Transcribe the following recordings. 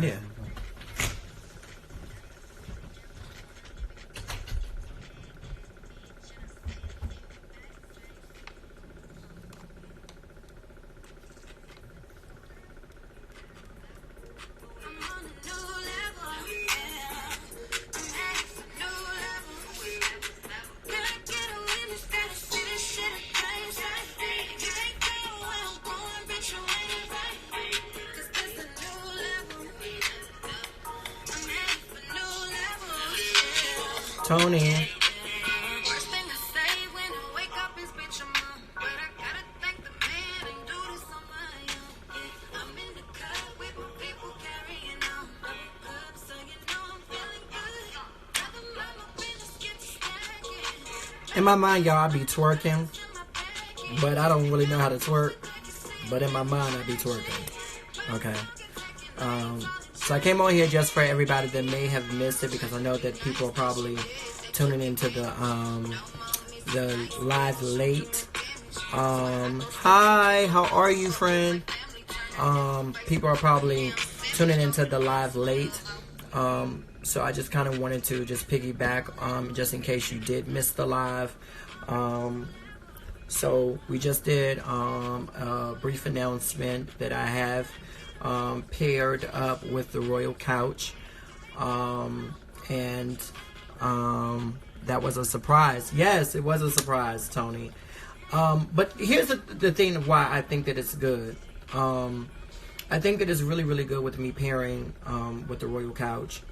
Yeah. Tony. In my mind, y'all, I be twerking, but I don't really know how to twerk. But in my mind, I be twerking. Okay. So I came on here just for everybody that may have missed it, because I know that people are probably tuning into the live late. Hi, how are you, friend? People are probably tuning into the live late. So I just kind of wanted to just piggyback, just in case you did miss the live. So we just did a brief announcement that I have paired up with the Royal Couch, and that was a surprise. Yes, it was a surprise, Tony. But here's the thing of why I think that it's good. I think that it's really, really good with me pairing with the Royal Couch,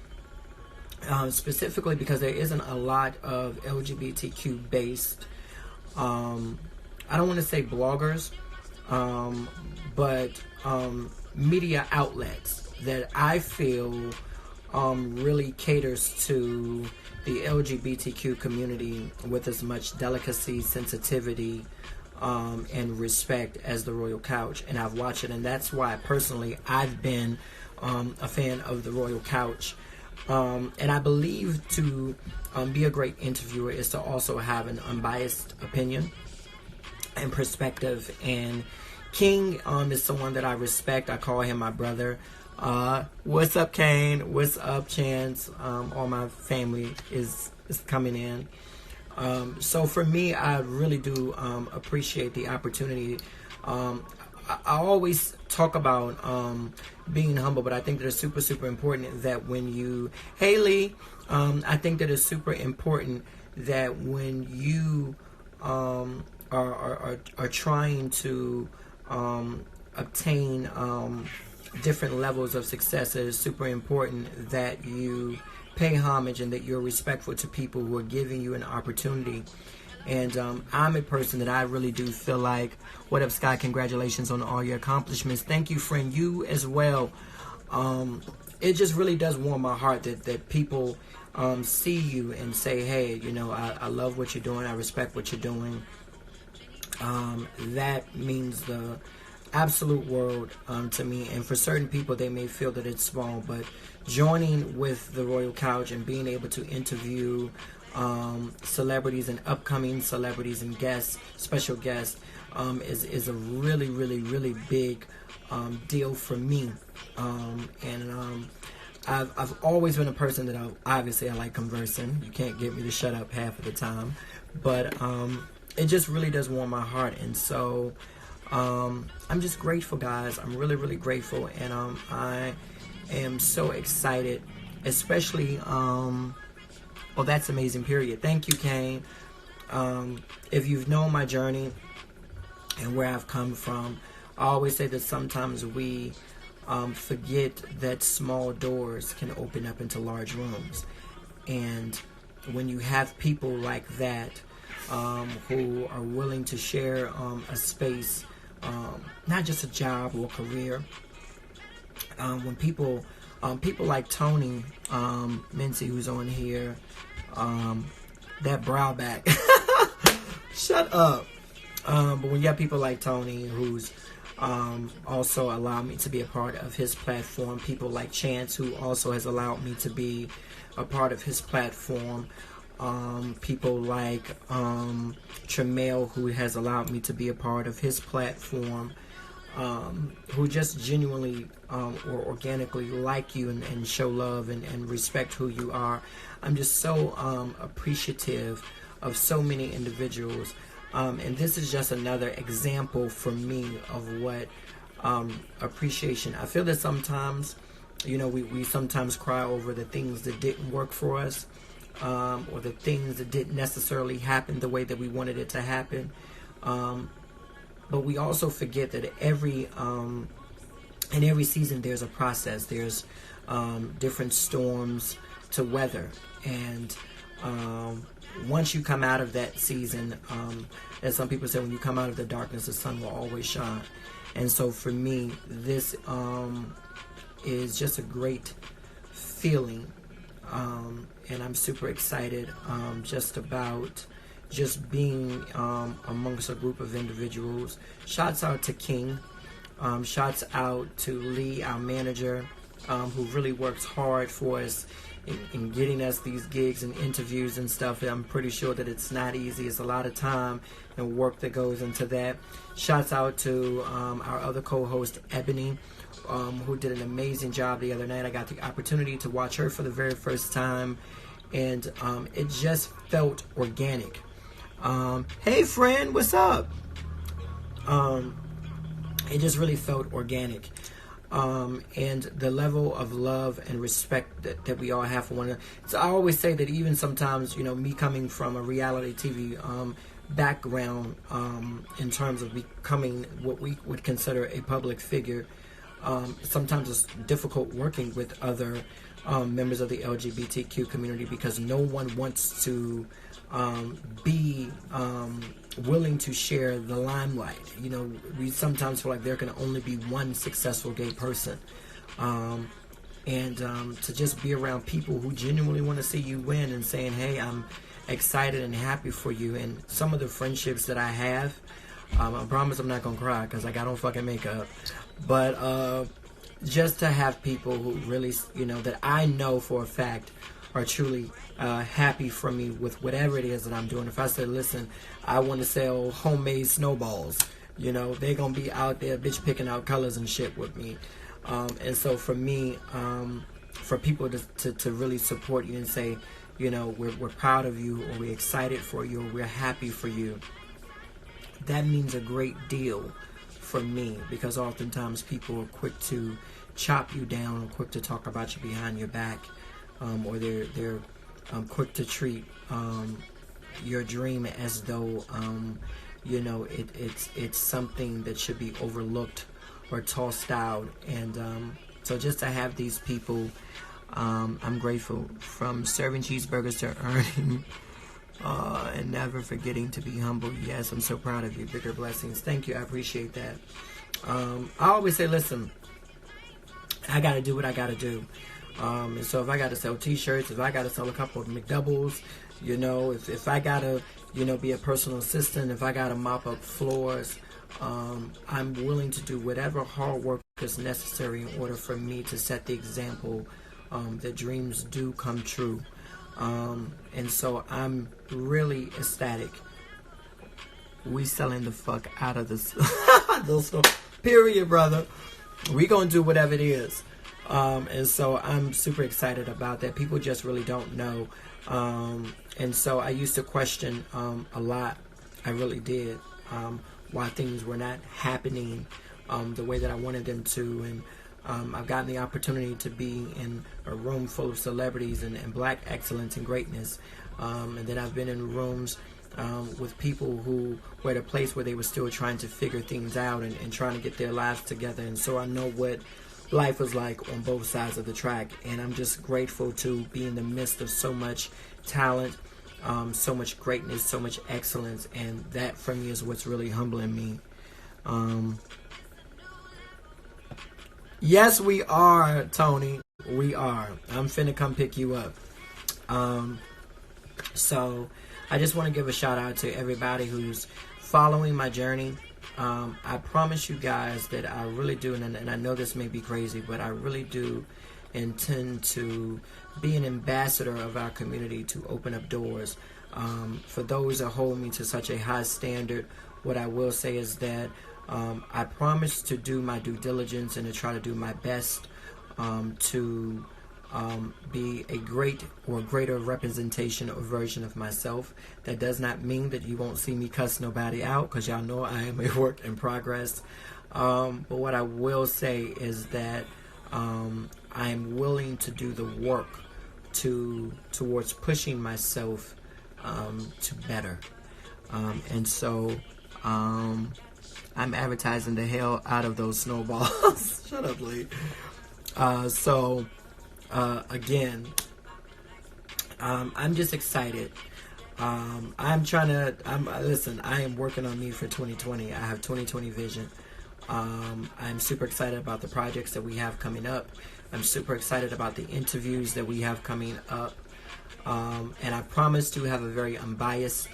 specifically because there isn't a lot of LGBTQ based, I don't want to say bloggers, but media outlets that I feel really caters to the LGBTQ community with as much delicacy, sensitivity, and respect as the Royal Couch. And I've watched it, and that's why personally I've been a fan of the Royal Couch. And I believe to be a great interviewer is to also have an unbiased opinion and perspective. And King is someone that I respect. I call him my brother. What's up, Kane? What's up, Chance? All my family is coming in. So for me, I really do appreciate the opportunity. I always talk about being humble, but I think that it's super, super important that when you, Haley, I think that it's super important that when you are trying to obtain different levels of success, it is super important that you pay homage and that you're respectful to people who are giving you an opportunity. And I'm a person that I really do feel like, what up, Skye? Congratulations on all your accomplishments. Thank you, friend. You as well. It just really does warm my heart that people see you and say, hey, you know, I love what you're doing. I respect what you're doing. That means the absolute world to me. And for certain people, they may feel that it's small, but joining with the Royal Couch and being able to interview celebrities and upcoming celebrities and guests, special guests, is a really, really, really big deal for me. And I've always been a person that I like conversing. You can't get me to shut up half of the time, but it just really does warm my heart. And so I'm just grateful, guys. I'm really, really grateful, and I am so excited, especially well, that's amazing, period. Thank you, Kane. If you've known my journey and where I've come from, I always say that sometimes we forget that small doors can open up into large rooms. And when you have people like that who are willing to share a space, not just a job or career, when people like Tony Mincy, who's on here, that brow back, shut up. But when you have people like Tony, who's also allowed me to be a part of his platform, people like Chance, who also has allowed me to be a part of his platform, people like Tremail, who has allowed me to be a part of his platform, who just genuinely or organically like you and show love and respect who you are. I'm just so appreciative of so many individuals. And this is just another example for me of what appreciation. I feel that sometimes, we sometimes cry over the things that didn't work for us, or the things that didn't necessarily happen the way that we wanted it to happen. But we also forget that in every season there's a process. There's different storms to weather. And once you come out of that season, as some people say, when you come out of the darkness, the sun will always shine. And so for me, this is just a great feeling. And I'm super excited just about just being amongst a group of individuals. Shouts out to King. Shouts out to Lee, our manager, who really works hard for us in getting us these gigs and interviews and stuff. I'm pretty sure that it's not easy. It's a lot of time and work that goes into that. Shouts out to our other co-host, Ebony, who did an amazing job the other night. I got the opportunity to watch her for the very first time, and it just felt organic. Hey friend, what's up? It just really felt organic. And the level of love and respect that we all have for one another. So I always say that even sometimes, me coming from a reality TV background, in terms of becoming what we would consider a public figure, sometimes it's difficult working with other members of the LGBTQ community because no one wants to be willing to share the limelight. We sometimes feel like there can only be one successful gay person. And to just be around people who genuinely want to see you win and saying, hey, I'm excited and happy for you. And some of the friendships that I have, I promise I'm not going to cry because I got on fucking makeup. But just to have people who really, that I know for a fact are truly happy for me with whatever it is that I'm doing. If I say, listen, I want to sell homemade snowballs, they're going to be out there, bitch, picking out colors and shit with me. And so for me, for people to really support you and say, we're proud of you, or we're excited for you, or we're happy for you, that means a great deal for me, because oftentimes people are quick to chop you down, or quick to talk about you behind your back, or they're quick to treat your dream as though it's something that should be overlooked or tossed out. And so just to have these people, I'm grateful. From serving cheeseburgers to earning and never forgetting to be humble. Yes, I'm so proud of you. Bigger blessings. Thank you. I appreciate that. I always say, listen, I got to do what I got to do. And so if I got to sell t-shirts, if I got to sell a couple of McDoubles, if I got to, be a personal assistant, if I got to mop up floors, I'm willing to do whatever hard work is necessary in order for me to set the example that dreams do come true. And so I'm really ecstatic. We selling the fuck out of this. Period, brother. We gonna do whatever it is. And so I'm super excited about that. People just really don't know. And so I used to question a lot. I really did. Why things were not happening the way that I wanted them to. And I've gotten the opportunity to be in a room full of celebrities and black excellence and greatness. And then I've been in rooms with people who were at a place where they were still trying to figure things out and trying to get their lives together. And so I know what life was like on both sides of the track. And I'm just grateful to be in the midst of so much talent, so much greatness, so much excellence. And that for me is what's really humbling me. Yes, we are, Tony. We are. I'm finna come pick you up. So I just want to give a shout out to everybody who's following my journey. I promise you guys that I really do, and I know this may be crazy, but I really do intend to be an ambassador of our community, to open up doors. For those that hold me to such a high standard, what I will say is that I promise to do my due diligence and to try to do my best to be a great or greater representation or version of myself. That does not mean that you won't see me cuss nobody out, because y'all know I am a work in progress. But what I will say is that I am willing to do the work towards pushing myself to better. And so I'm advertising the hell out of those snowballs. Shut up, Lee. Again, I'm just excited. Listen, I am working on me for 2020. I have 2020 vision. I'm super excited about the projects that we have coming up. I'm super excited about the interviews that we have coming up. And I promise to have a very unbiased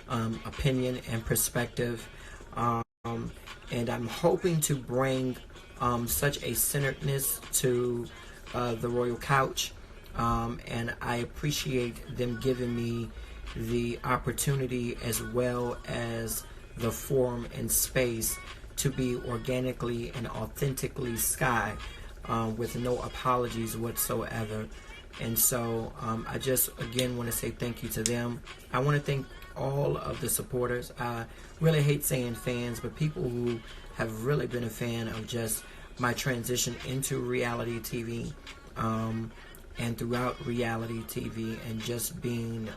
opinion and perspective. And I'm hoping to bring such a centeredness to the Royal Couch. And I appreciate them giving me the opportunity as well as the forum and space to be organically and authentically Skye, with no apologies whatsoever. And so I just again want to say thank you to them. I want to thank all of the supporters. I really hate saying fans, but people who have really been a fan of just my transition into reality TV, and throughout reality TV, and just being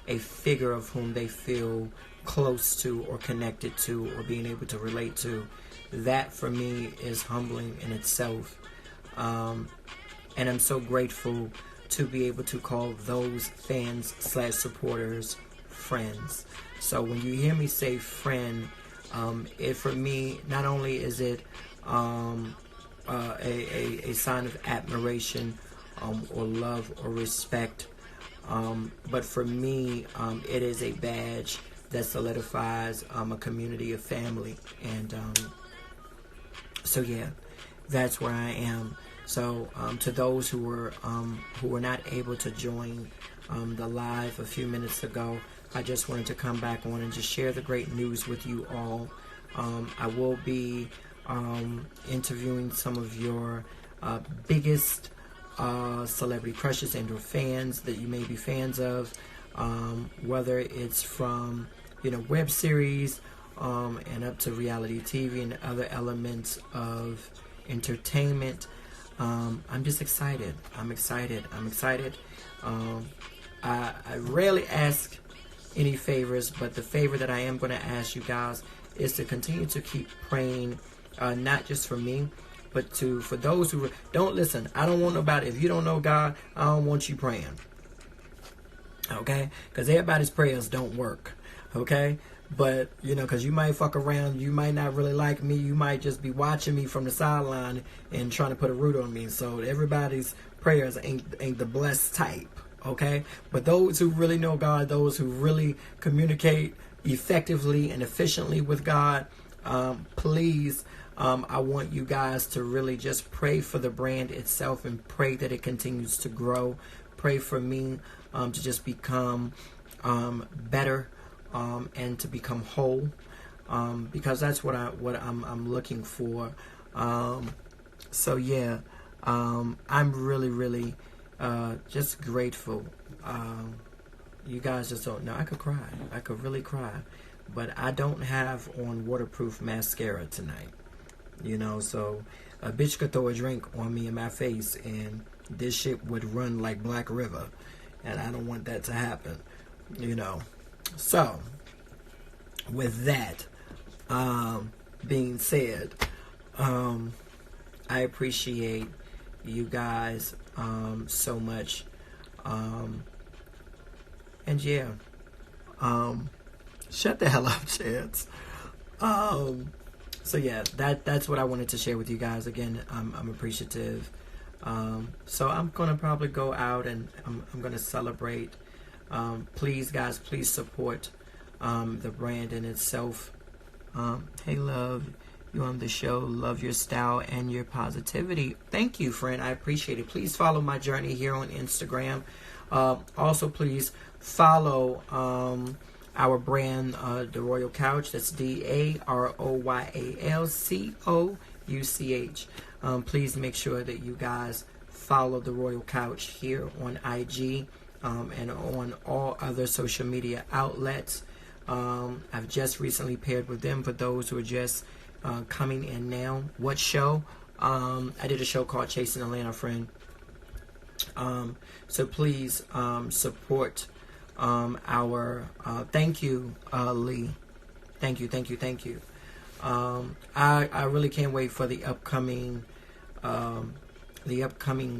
a figure of whom they feel close to or connected to or being able to relate to. That for me is humbling in itself. And I'm so grateful to be able to call those fans / supporters friends. So when you hear me say friend, it for me, not only is it a sign of admiration or love or respect, but for me, it is a badge that solidifies a community of family. And so yeah, that's where I am. So to those who were not able to join the live a few minutes ago, I just wanted to come back on and just share the great news with you all. I will be interviewing some of your biggest celebrity crushes and or fans that you may be fans of, whether it's from web series and up to reality TV and other elements of entertainment. I'm just excited. I'm excited. I rarely ask any favors, but the favor that I am going to ask you guys is to continue to keep praying, not just for me, but for those who don't listen. I don't want nobody. If you don't know God, I don't want you praying. Okay? Because everybody's prayers don't work. Okay? But, because you might fuck around, you might not really like me, you might just be watching me from the sideline and trying to put a root on me. So everybody's prayers ain't the blessed type, okay? But those who really know God, those who really communicate effectively and efficiently with God, please, I want you guys to really just pray for the brand itself and pray that it continues to grow. Pray for me to just become better. And to become whole, because that's what I'm looking for. So yeah, I'm really just grateful. You guys just don't know. I could cry. I could really cry, but I don't have on waterproof mascara tonight. So a bitch could throw a drink on me in my face, and this shit would run like Black River, and I don't want that to happen. So, with that being said, I appreciate you guys so much. And yeah, shut the hell up, Chance. So yeah, that's what I wanted to share with you guys. Again, I'm appreciative. So I'm gonna probably go out and I'm gonna celebrate. Please, guys, please support the brand in itself. Hey, love, you on the show. Love your style and your positivity. Thank you, friend. I appreciate it. Please follow my journey here on Instagram. Also, please follow our brand, DaRoyalCouch. That's DaRoyalCouch. Please make sure that you guys follow DaRoyalCouch here on IG and on all other social media outlets. I've just recently paired with them. For those who are just coming in now, what show? I did a show called Chasing Atlanta, friend. So please support our thank you, Lee. Thank you. I really can't wait for the upcoming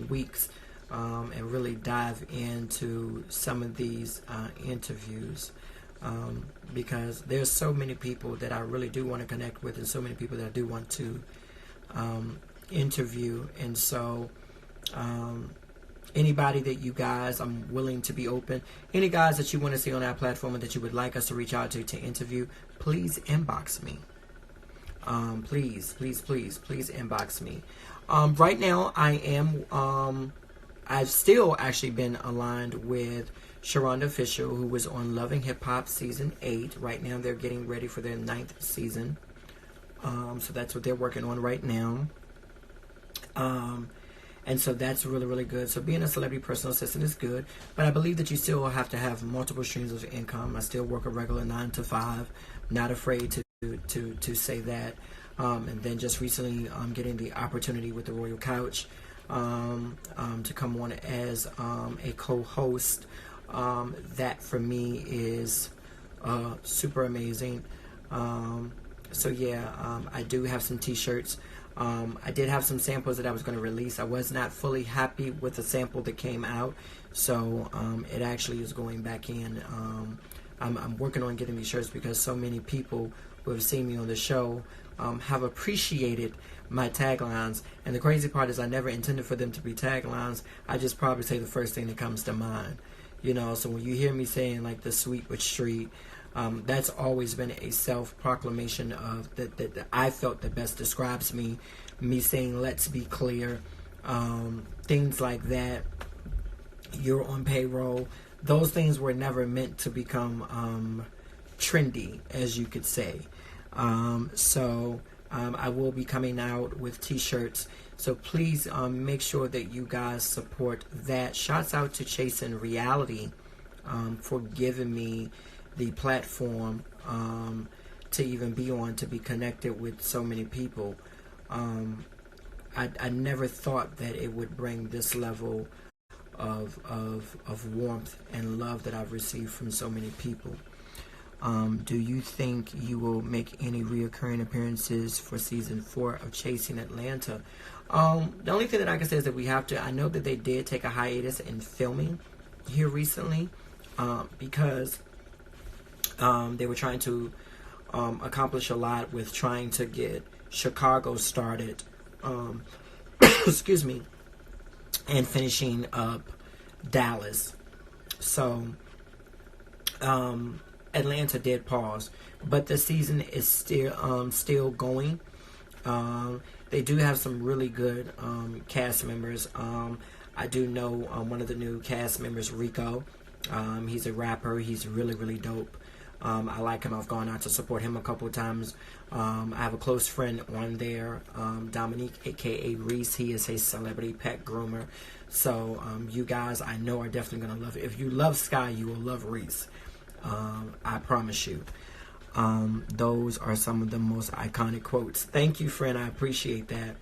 weeks and really dive into some of these interviews, because there's so many people that I really do want to connect with, and so many people that I do want to interview. And so anybody that you guys, I'm willing to be open. Any guys that you want to see on our platform and that you would like us to reach out to interview, please inbox me. Please inbox me. Right now, I've still actually been aligned with Sharonda Fisher, who was on Loving Hip Hop Season 8. Right now, they're getting ready for their 9th season. So that's what they're working on right now. And so that's really, really good. So being a celebrity personal assistant is good, but I believe that you still have to have multiple streams of income. I still work a regular 9 to 5. Not afraid to say that. And then just recently, getting the opportunity with DaRoyalCouch to come on as a co-host. That for me is super amazing. So yeah, I do have some t-shirts. I did have some samples that I was going to release. I was not fully happy with the sample that came out, so it actually is going back in. I'm working on getting these shirts because so many people who have seen me on the show have appreciated my taglines. And the crazy part is I never intended for them to be taglines. I just probably say the first thing that comes to mind. You know, so when you hear me saying like the sweet but street, that's always been a self-proclamation of that I felt that best describes me. Me saying, let's be clear, things like that. You're on payroll. Those things were never meant to become trendy, as you could say. So I will be coming out with t-shirts. So please make sure that you guys support that. Shouts out to Chasing Reality for giving me the platform to even be on, to be connected with so many people. I never thought that it would bring this level of warmth and love that I've received from so many people. Do you think you will make any reoccurring appearances for season 4 of Chasing Atlanta? The only thing that I can say is that we have to. I know that they did take a hiatus in filming here recently because they were trying to accomplish a lot with trying to get Chicago started. Excuse me, and finishing up Dallas. So Atlanta did pause, but the season is still going. They do have some really good cast members. I do know one of the new cast members, Rico. He's a rapper. He's really, really dope. I like him. I've gone out to support him a couple of times. I have a close friend on there, Dominique, aka Reese. He is a celebrity pet groomer. So you guys, I know, are definitely going to love it. If you love Skye, you will love Reese. I promise you. Those are some of the most iconic quotes. Thank you, friend. I appreciate that.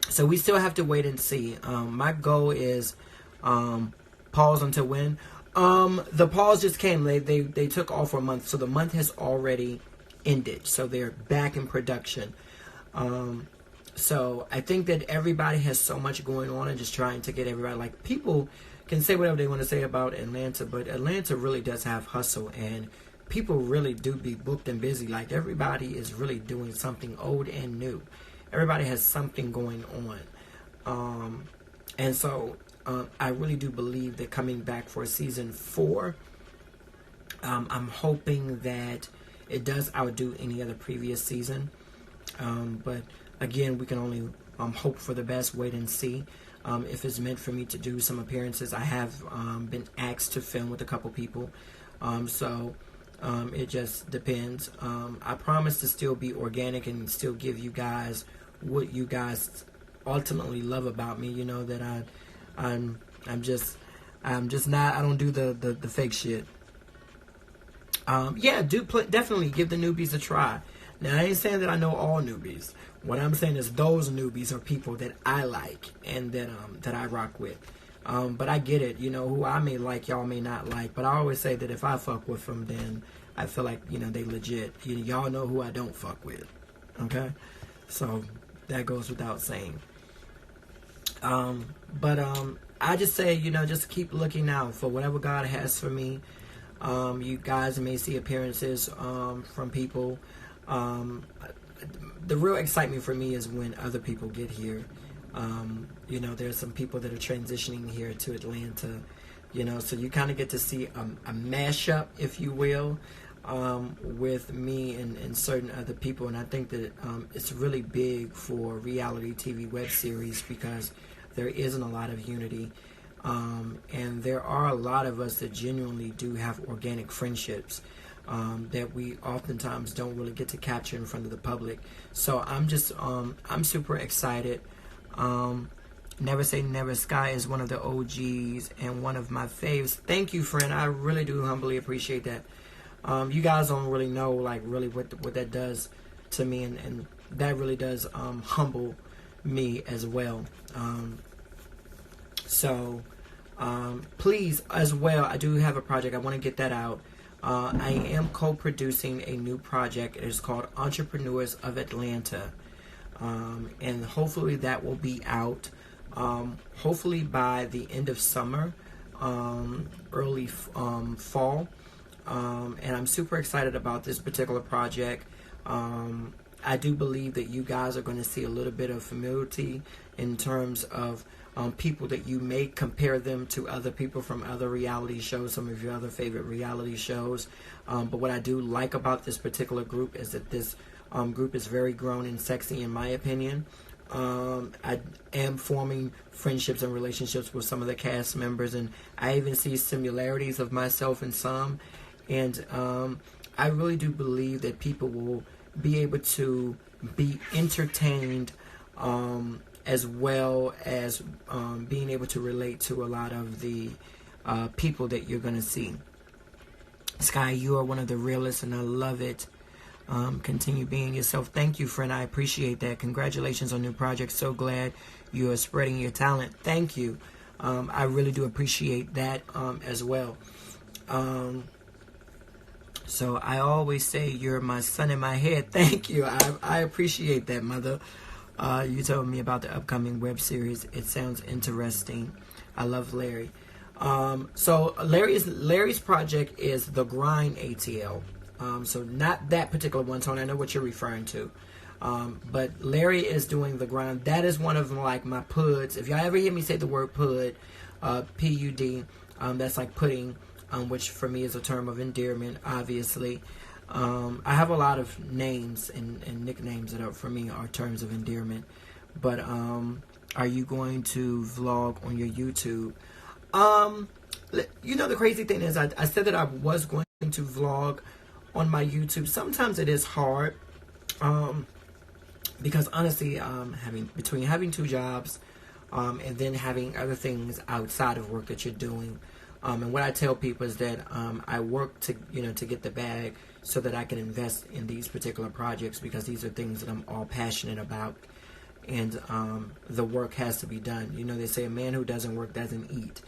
So we still have to wait and see. My goal is pause until when? The pause just came. They took off for a month, so the month has already ended. So they're back in production. So I think that everybody has so much going on and just trying to get everybody, like, people can say whatever they want to say about Atlanta, but Atlanta really does have hustle, and people really do be booked and busy. Like, everybody is really doing something old and new. Everybody has something going on. And so I really do believe that coming back for season 4, I'm hoping that it does outdo any other previous season. But again, we can only hope for the best, wait and see. If it's meant for me to do some appearances, I have been asked to film with a couple people. It just depends. I promise to still be organic and still give you guys what you guys ultimately love about me. You know that I'm just not. I don't do the fake shit. Yeah, definitely give the newbies a try. Now, I ain't saying that I know all newbies. What I'm saying is those newbies are people that I like and that I rock with. But I get it, you know, who I may like, y'all may not like. But I always say that if I fuck with them, then I feel like, you know, they legit. Y'all know who I don't fuck with. Okay? So, that goes without saying. I just say, you know, just keep looking out for whatever God has for me. You guys may see appearances from people. The real excitement for me is when other people get here. You know, there's some people that are transitioning here to Atlanta, you know, so you kind of get to see a mashup, if you will, with me and certain other people. And I think that it's really big for reality TV web series because there isn't a lot of unity. And there are a lot of us that genuinely do have organic friendships that we oftentimes don't really get to capture in front of the public. So I'm just, I'm super excited. Never say never. Skye is one of the OGs and one of my faves. Thank you, friend. I really do humbly appreciate that. You guys don't really know, like, really what that does to me, and that really does humble me as well. Please, as well, I do have a project. I want to get that out. I am co-producing a new project. It is called Entrepreneurs of Atlanta. And hopefully that will be out hopefully by the end of summer, early fall. And I'm super excited about this particular project. I do believe that you guys are going to see a little bit of familiarity in terms of people that you may compare them to other people from other reality shows, some of your other favorite reality shows. But what I do like about this particular group is that this group is very grown and sexy, in my opinion. I am forming friendships and relationships with some of the cast members, and I even see similarities of myself in some. And I really do believe that people will be able to be entertained as well as being able to relate to a lot of the people that you're going to see. Skye, you are one of the realest, and I love it. Continue being yourself. Thank you, friend. I appreciate that. Congratulations on new project. So glad you are spreading your talent. Thank you. I really do appreciate that as well. So I always say you're my sun in my head. Thank you. I appreciate that, mother. You told me about the upcoming web series. It sounds interesting. I love Larry. So Larry's project is The Grind ATL. So not that particular one, Tony. I know what you're referring to. But Larry is doing The Grind. That is one of like my puds. If y'all ever hear me say the word pud, P-U-D, that's like pudding, which for me is a term of endearment, obviously. I have a lot of names and nicknames that are, for me, are terms of endearment. But are you going to vlog on your YouTube? You know, the crazy thing is I said that I was going to vlog on my YouTube. Sometimes it is hard because honestly, between having two jobs and then having other things outside of work that you're doing. And what I tell people is that I work to get the bag so that I can invest in these particular projects, because these are things that I'm all passionate about, and the work has to be done. You know, they say a man who doesn't work doesn't eat,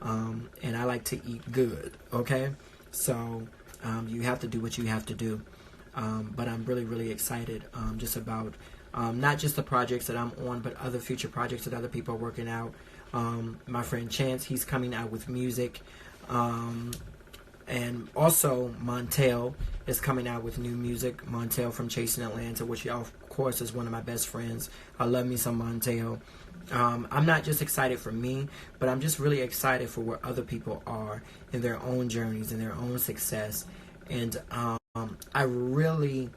and I like to eat good. Okay, so you have to do what you have to do. But I'm really, really excited just about not just the projects that I'm on, but other future projects that other people are working out. My friend Chance, he's coming out with music. And also Montel is coming out with new music. Montel from Chasing Atlanta, which of course is one of my best friends. I love me some Montel. I'm not just excited for me, but I'm just really excited for where other people are in their own journeys and their own success. And I really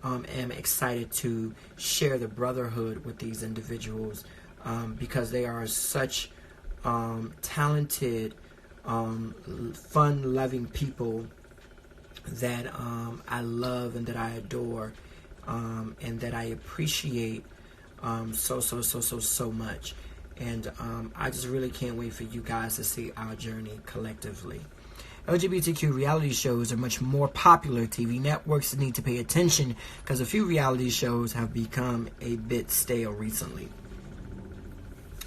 am excited to share the brotherhood with these individuals, because they are such talented, fun-loving people that I love and that I adore, and that I appreciate so much. And I just really can't wait for you guys to see our journey collectively. LGBTQ reality shows are much more popular. TV networks need to pay attention because a few reality shows have become a bit stale recently.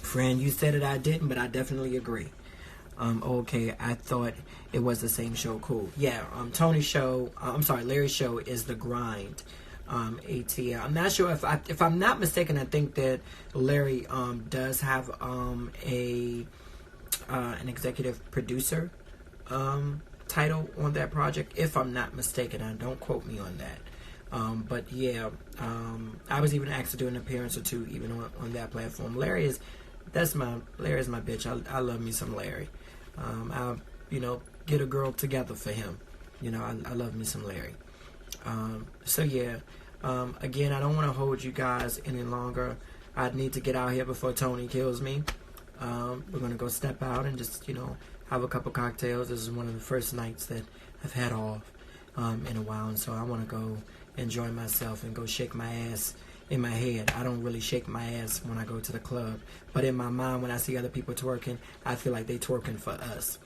Friend, you said it, I didn't, but I definitely agree. Okay, I thought it was the same show. Cool. Yeah, Tony's show, Larry's show is The Grind. ATL. I'm not sure if I'm not mistaken. I think that Larry does have an executive producer title on that project. If I'm not mistaken, don't quote me on that. But yeah, I was even asked to do an appearance or two even on that platform. Larry is my bitch. I love me some Larry. I'll get a girl together for him. I love me some Larry. So yeah, again, I don't want to hold you guys any longer. I need to get out here before Tony kills me. We're going to go step out and just, have a couple cocktails. This is one of the first nights that I've had off in a while, and so I want to go enjoy myself and go shake my ass. In my head, I don't really shake my ass when I go to the club, but in my mind, when I see other people twerking, I feel like they twerking for us,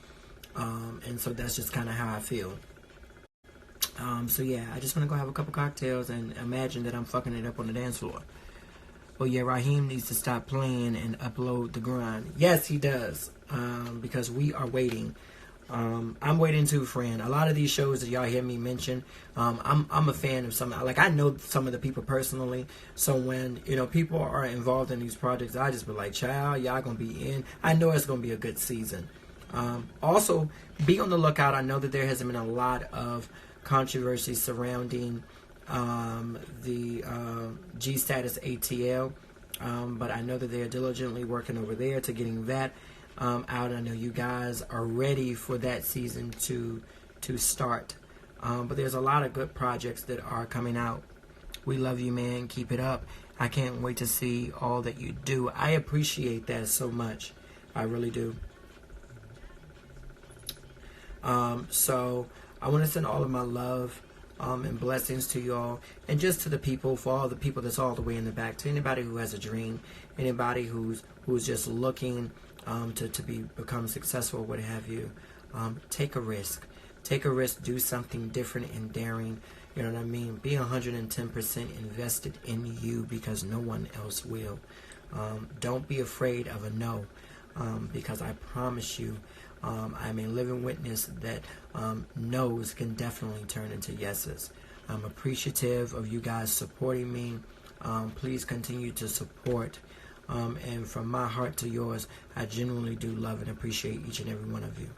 and so that's just kind of how I feel. So yeah, I just want to go have a couple cocktails and imagine that I'm fucking it up on the dance floor. Well, yeah, Raheem needs to stop playing and upload The Grind. Yes, he does, because we are waiting. I'm waiting too, friend. A lot of these shows that y'all hear me mention, I'm a fan of some. Like, I know some of the people personally, so when people are involved in these projects, I just be like, child, y'all gonna be in. I know it's gonna be a good season. Also, be on the lookout. I know that there has been a lot of controversy surrounding the G-Status ATL, but I know that they're diligently working over there to getting that out. I know you guys are ready for that season to start, but there's a lot of good projects that are coming out. We love you, man. Keep it up. I can't wait to see all that you do. I appreciate that so much. I really do. So I want to send all of my love and blessings to y'all, and just to the people, for all the people that's all the way in the back, to anybody who has a dream, anybody who's just looking to become successful, what have you. Take a risk. Do something different and daring. You know what I mean? Be 110% invested in you, because no one else will. Don't be afraid of a no, because I promise you, I'm a living witness that no's can definitely turn into yeses. I'm appreciative of you guys supporting me. Please continue to support. And from my heart to yours, I genuinely do love and appreciate each and every one of you.